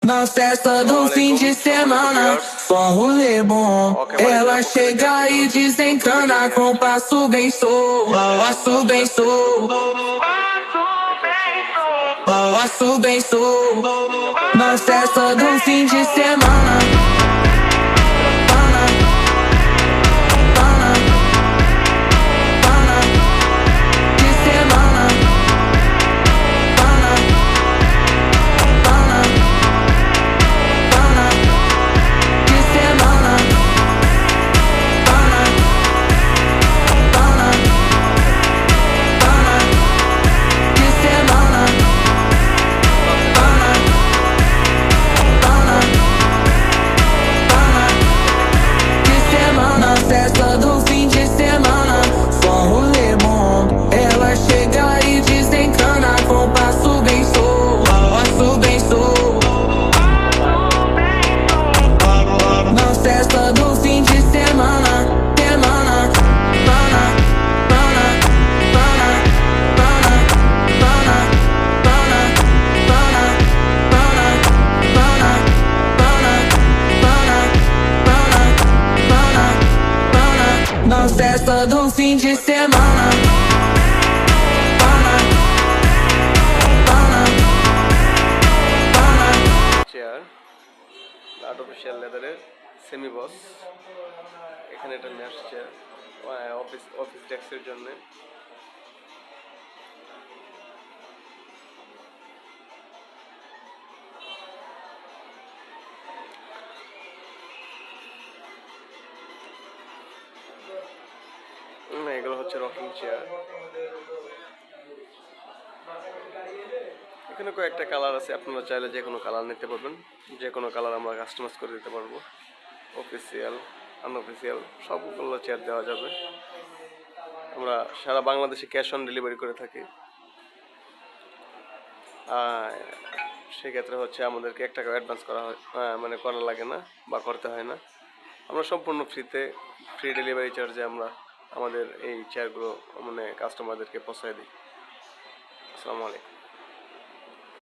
Na festa do fim de semana, só um rolê bom. Ela chega e desencana com passo bem solto, passo bem solto, passo bem solto. Na festa do fim de semana. Festa do fim de semana, só um rolê bom. Ela chega e desencana com passo bem solto, passo bem solto. Na festa do fim de semana, semana, pana, pana, pana, pana, pana, pana, pana, pana, pana, pana, pana, pana, na festa do fim de semana. Chair artificial লেদারের সেমি বস, এখানে এটা নিয়ে আসছে অফিস ডেস্কের জন্য। এগুলো হচ্ছে rocking chair. এখানে কয়েকটা কালার আছে, আপনারা চাইলে যে কোনো কালার নিতে পারবেন। যে কোনো কালার আমরা কাস্টমাইজ করে দিতে পারবো। অফিসিয়াল, আনঅফিসিয়াল সবগুলো চেয়ার দেওয়া যাবে। আমরা সারা বাংলাদেশে ক্যাশ অন ডেলিভারি করে থাকি। সেক্ষেত্রে হচ্ছে আমাদেরকে 1 টাকা অ্যাডভান্স করা হয়, মানে করা লাগে না বা করতে হয় না। আমরা সম্পূর্ণ ফ্রি ডেলিভারি চার্জে আমরা আমাদের এই চেয়ারগুলো মানে কাস্টমারদেরকে পৌঁছায় দিই। আসসালামু আলাইকুম।